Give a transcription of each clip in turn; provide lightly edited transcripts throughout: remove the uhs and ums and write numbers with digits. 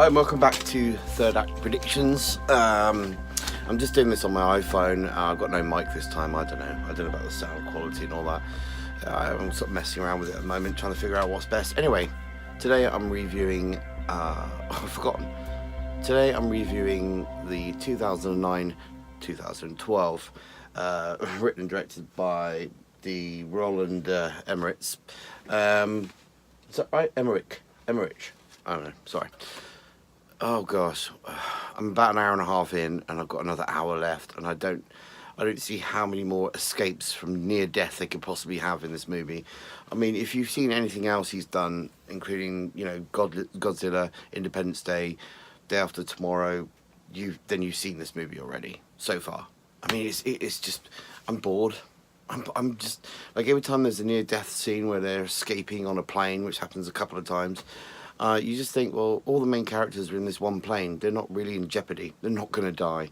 Hi and welcome back to Third Act Predictions. I'm just doing this on my iPhone. I've got no mic this time. I don't know about the sound quality and all that. I'm sort of messing around with it at the moment, trying to figure out what's best. Anyway, today I'm reviewing I've forgotten. Today I'm reviewing the 2009-2012 written and directed by the Roland Emmerich. Is that right? Emmerich. I don't know, sorry. Oh gosh, I'm about an hour and a half in and I've got another hour left, and I don't see how many more escapes from near death they could possibly have in this movie. I mean, if you've seen anything else he's done, including, you know, Godzilla, Independence Day, Day After Tomorrow, you've seen this movie already so far. I mean, it's just, I'm bored. I'm just, like, every time there's a near death scene where they're escaping on a plane, which happens a couple of times, you just think, well, all the main characters are in this one plane. They're not really in jeopardy. They're not going to die.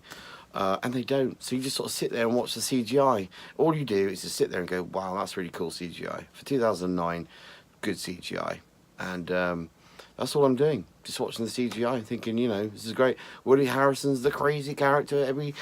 And they don't. So you just sort of sit there and watch the CGI. All you do is just sit there and go, wow, that's really cool CGI. For 2009, good CGI. And that's all I'm doing. Just watching the CGI, thinking, you know, this is great. Woody Harrelson's the crazy character. Every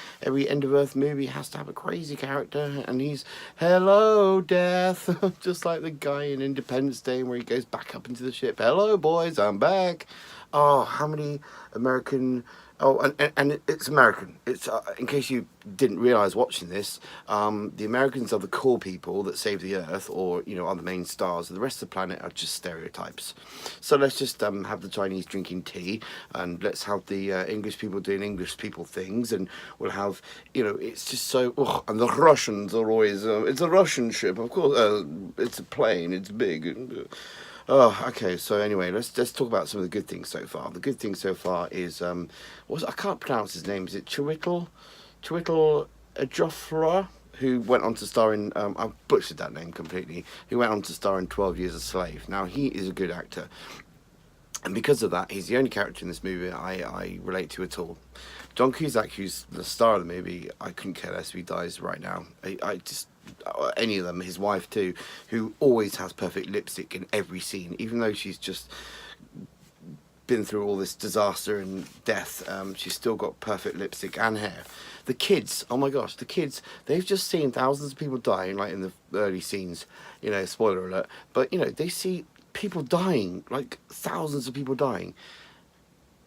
End of Earth movie has to have a crazy character, and he's hello death, just like the guy in Independence Day where he goes back up into the ship. Hello boys, I'm back. Oh, how many American? Oh, and it's American. It's in case you didn't realise watching this, the Americans are the cool people that save the Earth, or, you know, are the main stars. The rest of the planet are just stereotypes. So let's just have the Chinese drinking tea, and let's have the English people doing English people things, and we'll have, you know, it's just so. Oh, and the Russians are always. It's a Russian ship, of course. It's a plane. It's big. Oh, okay. So anyway, let's talk about some of the good things so far. The good thing so far is I can't pronounce his name. Is it Chiwetel Ejiofor, who went on to star in I butchered that name completely. Who went on to star in 12 Years a Slave. Now, he is a good actor, and because of that, he's the only character in this movie I relate to at all. John Cusack, who's the star of the movie, I couldn't care less if he dies right now. I just, any of them, his wife too, who always has perfect lipstick in every scene, even though she's just been through all this disaster and death, she's still got perfect lipstick and hair. The kids, oh my gosh, the kids, they've just seen thousands of people dying, like in the early scenes, you know, spoiler alert, but, you know, they see people dying, like thousands of people dying,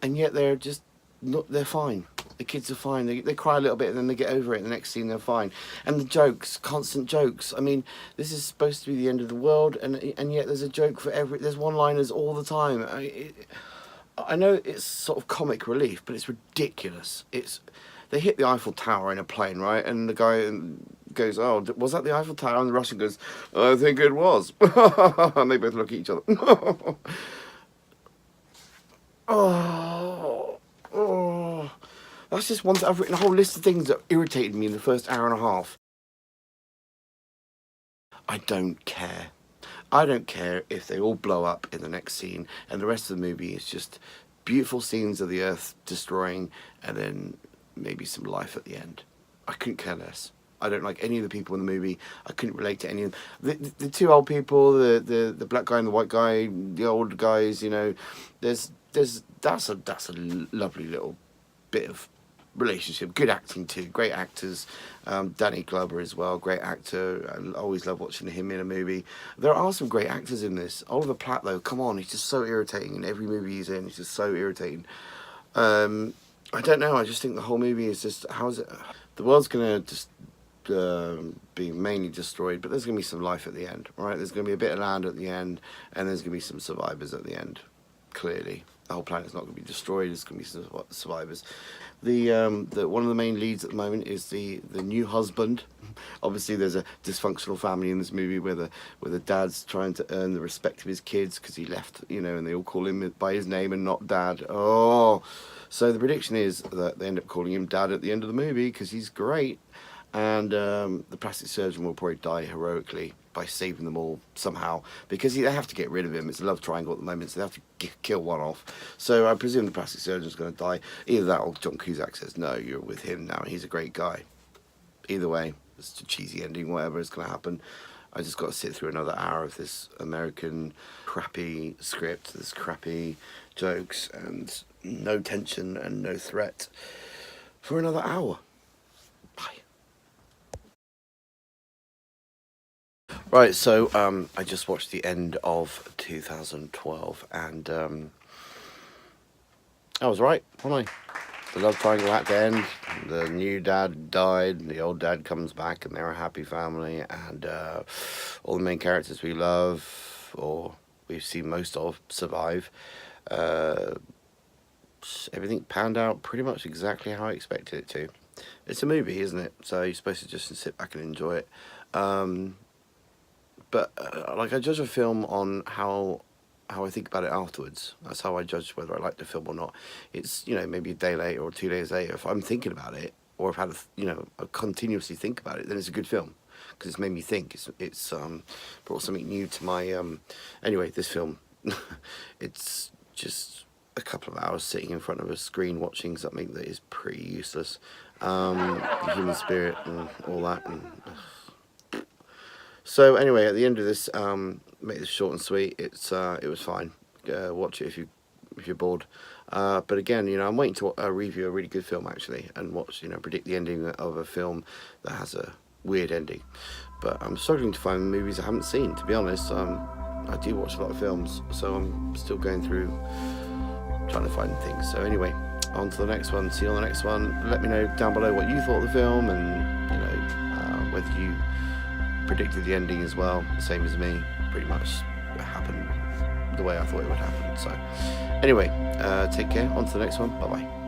and yet they're just not, they're fine. The kids are fine. They cry a little bit and then they get over it. The next scene they're fine. And the jokes, constant jokes. I mean, this is supposed to be the end of the world, and yet there's a joke for there's one-liners all the time. I know it's sort of comic relief, but it's ridiculous. They hit the Eiffel Tower in a plane, right? And the guy goes, "Oh, was that the Eiffel Tower?" And the Russian goes, "I think it was." And they both look at each other. Oh. That's just one thing. I've written a whole list of things that irritated me in the first hour and a half. I don't care. I don't care if they all blow up in the next scene, and the rest of the movie is just beautiful scenes of the Earth destroying, and then maybe some life at the end. I couldn't care less. I don't like any of the people in the movie. I couldn't relate to any of them. The two old people, the black guy and the white guy, the old guys, you know, that's a lovely little bit of relationship. Good acting too, great actors. Danny Glover as well, great actor. I always love watching him in a movie. There are some great actors in this. Oliver Platt though, come on, he's just so irritating in every movie he's in. He's just so irritating. I don't know, I just think the whole movie is just, how's it, the world's gonna just be mainly destroyed, but there's gonna be some life at the end, right? There's gonna be a bit of land at the end, and there's gonna be some survivors at the end. Clearly the whole planet's not going to be destroyed. There's going to be some survivors. The one of the main leads at the moment is the new husband. Obviously there's a dysfunctional family in this movie where the dad's trying to earn the respect of his kids because he left, you know, and they all call him by his name and not dad. Oh, so the prediction is that they end up calling him dad at the end of the movie because he's great, and the plastic surgeon will probably die heroically by saving them all somehow, because they have to get rid of him. It's a love triangle at the moment, so they have to kill one off. So I presume the plastic surgeon's going to die. Either that or John Cusack says, no, you're with him now, he's a great guy. Either way, it's a cheesy ending, whatever is going to happen. I just got to sit through another hour of this American crappy script, this crappy jokes, and no tension and no threat for another hour. Bye. Right, so I just watched the end of 2012, and I was right, wasn't I? The love triangle at the end, the new dad died, the old dad comes back, and they're a happy family, and all the main characters we love, or we've seen most of, survive. Everything panned out pretty much exactly how I expected it to. It's a movie, isn't it? So you're supposed to just sit back and enjoy it. But like, I judge a film on how I think about it afterwards. That's how I judge whether I like the film or not. It's, you know, maybe a day later or 2 days later. If I'm thinking about it, or I've had a continuously think about it, then it's a good film because it's made me think. It's brought something new to my anyway. This film, it's just a couple of hours sitting in front of a screen watching something that is pretty useless. The human spirit and all that. And so anyway, at the end of this, make this short and sweet. It was fine. Watch it if you're bored. But again, I'm waiting to review a really good film actually, and watch, predict the ending of a film that has a weird ending. But I'm struggling to find movies I haven't seen. To be honest, I do watch a lot of films, so I'm still going through trying to find things. So anyway, on to the next one. See you on the next one. Let me know down below what you thought of the film, and whether you predicted the ending as well, the same as me. Pretty much happened the way I thought it would happen. So anyway, take care. On to the next one. Bye bye.